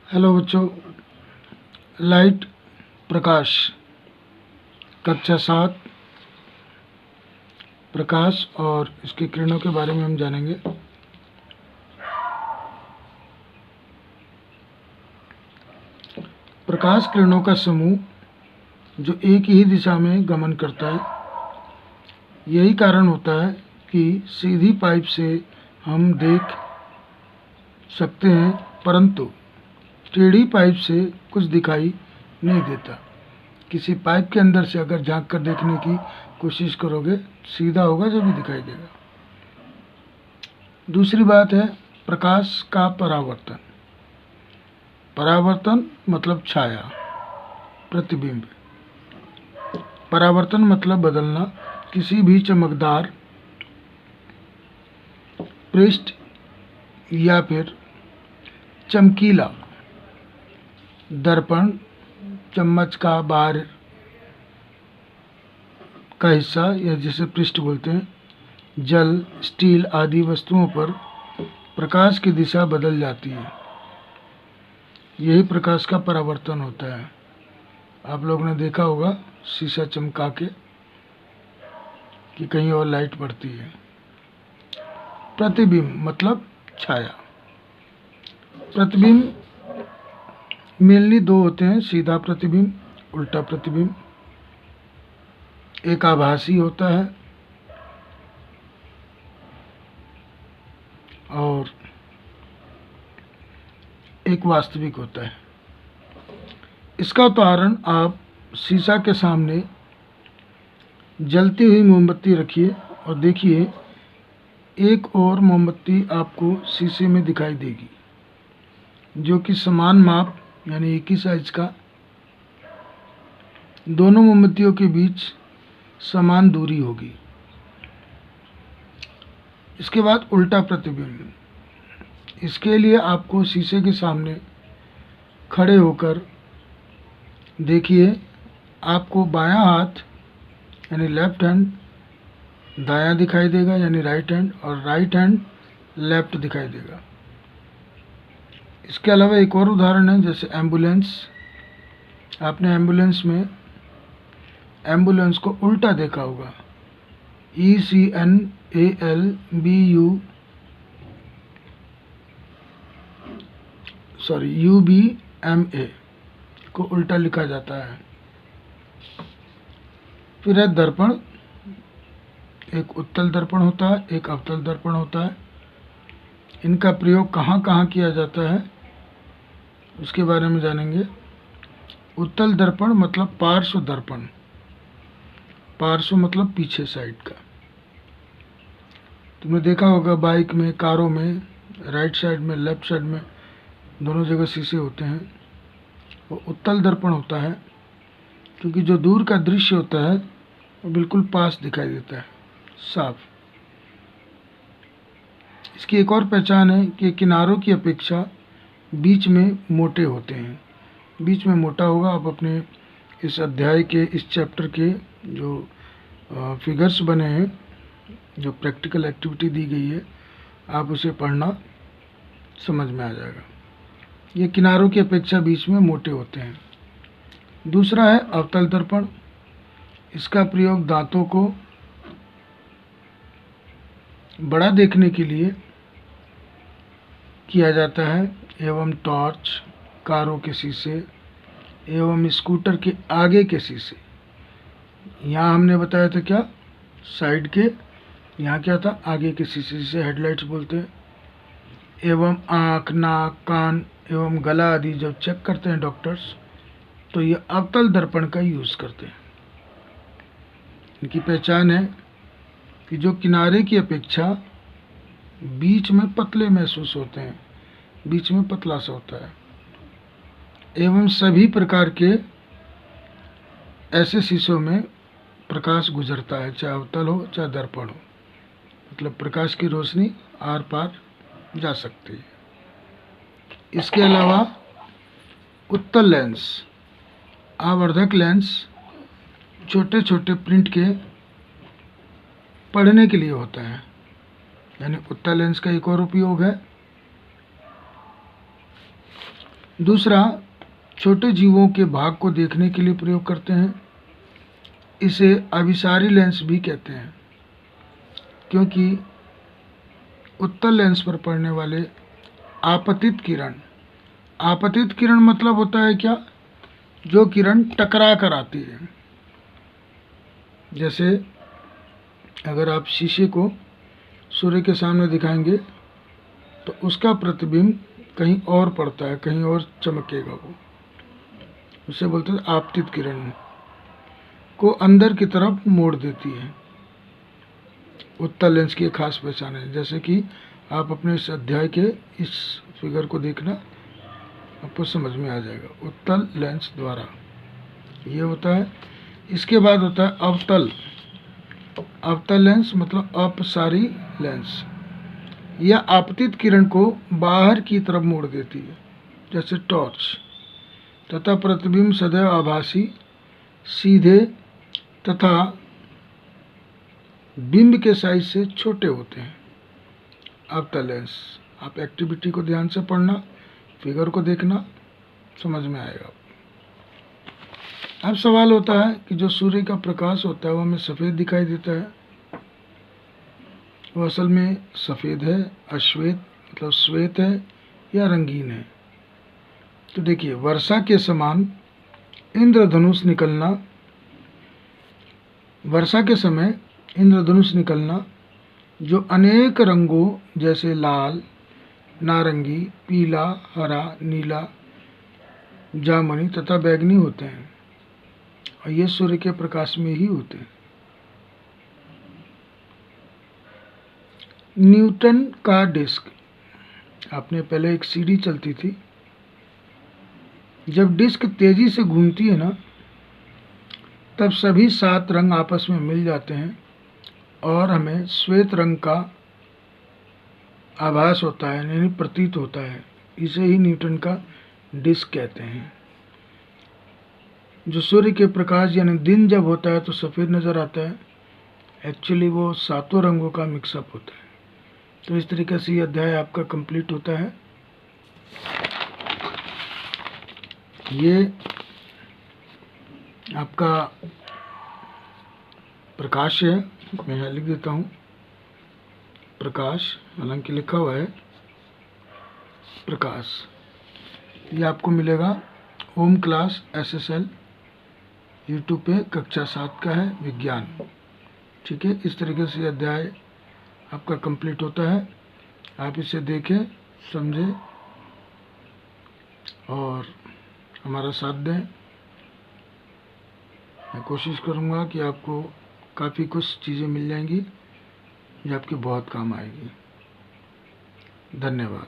Hello बच्चों, light प्रकाश कक्षा 7 प्रकाश और इसकी किरणों के बारे में हम जानेंगे। प्रकाश किरणों का समूह जो एक ही दिशा में गमन करता है। यही कारण होता है कि सीधी पाइप से हम देख सकते हैं, परंतु टेढ़ी पाइप से कुछ दिखाई नहीं देता। किसी पाइप के अंदर से अगर झांक कर देखने की कोशिश करोगे, सीधा होगा जो भी दिखाई देगा। दूसरी बात है प्रकाश का परावर्तन। परावर्तन मतलब छाया, प्रतिबिंब। परावर्तन मतलब बदलना। किसी भी चमकदार पृष्ठ या फिर चमकीला दर्पण, चम्मच का बाहर का हिस्सा या जिसे पृष्ठ बोलते हैं, जल, स्टील आदि वस्तुओं पर प्रकाश की दिशा बदल जाती है। यही प्रकाश का परावर्तन होता है। आप लोगों ने देखा होगा शीशा चमका के कि कहीं और लाइट पड़ती है। प्रतिबिंब मतलब छाया। प्रतिबिंब मेनली दो होते हैं, सीधा प्रतिबिंब, उल्टा प्रतिबिंब। एक आभासी होता है और एक वास्तविक होता है। इसका उदाहरण आप शीशा के सामने जलती हुई मोमबत्ती रखिए और देखिए एक और मोमबत्ती आपको शीशे में दिखाई देगी, जो कि समान माप यानी एक ही साइज का। दोनों मोमबत्तियों के बीच समान दूरी होगी। इसके बाद उल्टा प्रतिबिंब। इसके लिए आपको शीशे के सामने खड़े होकर देखिए, आपको बायां हाथ यानी लेफ्ट हैंड दायां दिखाई देगा यानी राइट हैंड, और राइट हैंड लेफ्ट दिखाई देगा। इसके अलावा एक और उदाहरण है, जैसे एम्बुलेंस। आपने एम्बुलेंस में एम्बुलेंस को उल्टा देखा होगा, UBMA को उल्टा लिखा जाता है। फिर है दर्पण। एक उत्तल दर्पण होता है, एक अवतल दर्पण होता है। इनका प्रयोग कहाँ कहाँ किया जाता है उसके बारे में जानेंगे। उत्तल दर्पण मतलब पार्श्व दर्पण। पार्श्व मतलब पीछे साइड का। तुमने देखा होगा बाइक में, कारों में, राइट साइड में, लेफ्ट साइड में, दोनों जगह शीशे होते हैं। वो उत्तल दर्पण होता है क्योंकि जो दूर का दृश्य होता है वो बिल्कुल पास दिखाई देता है, साफ। इसकी एक और पहचान है कि किनारों की अपेक्षा बीच में मोटे होते हैं। बीच में मोटा होगा। आप अपने इस अध्याय के, इस चैप्टर के जो फिगर्स बने हैं, जो प्रैक्टिकल एक्टिविटी दी गई है, आप उसे पढ़ना, समझ में आ जाएगा। ये किनारों की अपेक्षा बीच में मोटे होते हैं। दूसरा है अवतल दर्पण। इसका प्रयोग दांतों को बड़ा देखने के लिए किया जाता है, एवं टॉर्च, कारों के शीशे एवं स्कूटर के आगे के शीशे। यहाँ हमने बताया था क्या, साइड के। यहाँ क्या था, आगे के शीशे, जिसे हेडलाइट्स बोलते हैं। एवं आँख, नाक, कान एवं गला आदि जब चेक करते हैं डॉक्टर्स, तो ये अवतल दर्पण का यूज़ करते हैं। इनकी पहचान है कि जो किनारे की अपेक्षा बीच में पतले महसूस होते हैं, बीच में पतला सा होता है। एवं सभी प्रकार के ऐसे शीशों में प्रकाश गुजरता है, चाहे अवतल हो चाहे दर्पण हो। मतलब प्रकाश की रोशनी आर पार जा सकती है। इसके अलावा उत्तल लेंस, आवर्धक लेंस छोटे छोटे प्रिंट के पढ़ने के लिए होता है। यानी उत्तल लेंस का एक और उपयोग है दूसरा, छोटे जीवों के भाग को देखने के लिए प्रयोग करते हैं। इसे अभिसारी लेंस भी कहते हैं, क्योंकि उत्तल लेंस पर पड़ने वाले आपतित किरण मतलब होता है क्या, जो किरण टकरा कर आती है। जैसे अगर आप शीशे को सूर्य के सामने दिखाएंगे तो उसका प्रतिबिंब कहीं और पड़ता है, कहीं और चमकेगा, वो उसे बोलते हैं आपतित किरण, को अंदर की तरफ मोड़ देती है। उत्तल लेंस की एक खास पहचान है। जैसे कि आप अपने इस अध्याय के इस फिगर को देखना, आपको समझ में आ जाएगा। उत्तल लेंस द्वारा ये होता है। इसके बाद होता है अवतल लेंस, मतलब अपसारी लेंस। यह आपतित किरण को बाहर की तरफ मोड़ देती है, जैसे टॉर्च, तथा प्रतिबिंब सदैव आभासी, सीधे तथा बिंब के साइज से छोटे होते हैं। अवतल लेंस, आप एक्टिविटी को ध्यान से पढ़ना, फिगर को देखना, समझ में आएगा। अब सवाल होता है कि जो सूर्य का प्रकाश होता है वो हमें सफ़ेद दिखाई देता है, वो असल में सफ़ेद है, अश्वेत मतलब श्वेत है, या रंगीन है। तो देखिए, वर्षा के समान इंद्रधनुष निकलना, वर्षा के समय इंद्रधनुष निकलना, जो अनेक रंगों जैसे लाल, नारंगी, पीला, हरा, नीला, जामुनी तथा बैंगनी होते हैं, और ये सूर्य के प्रकाश में ही होते हैं। न्यूटन का डिस्क, आपने पहले एक सीढ़ी चलती थी, जब डिस्क तेजी से घूमती है ना, तब सभी 7 रंग आपस में मिल जाते हैं और हमें श्वेत रंग का आभास होता है, यानी प्रतीत होता है। इसे ही न्यूटन का डिस्क कहते हैं। जो सूर्य के प्रकाश यानी दिन जब होता है तो सफ़ेद नज़र आता है, एक्चुअली वो 7 रंगों का मिक्सअप होता है। तो इस तरीके से ये अध्याय आपका कंप्लीट होता है। ये आपका प्रकाश है, मैं यहाँ लिख देता हूँ प्रकाश, हालांकि लिखा हुआ है प्रकाश। ये आपको मिलेगा होम क्लास SSL यूट्यूब पे, कक्षा 7 का है, विज्ञान। ठीक है, इस तरीके से अध्याय आपका कंप्लीट होता है। आप इसे देखें, समझें और हमारा साथ दें। मैं कोशिश करूँगा कि आपको काफ़ी कुछ चीज़ें मिल जाएंगी जो आपके बहुत काम आएगी। धन्यवाद।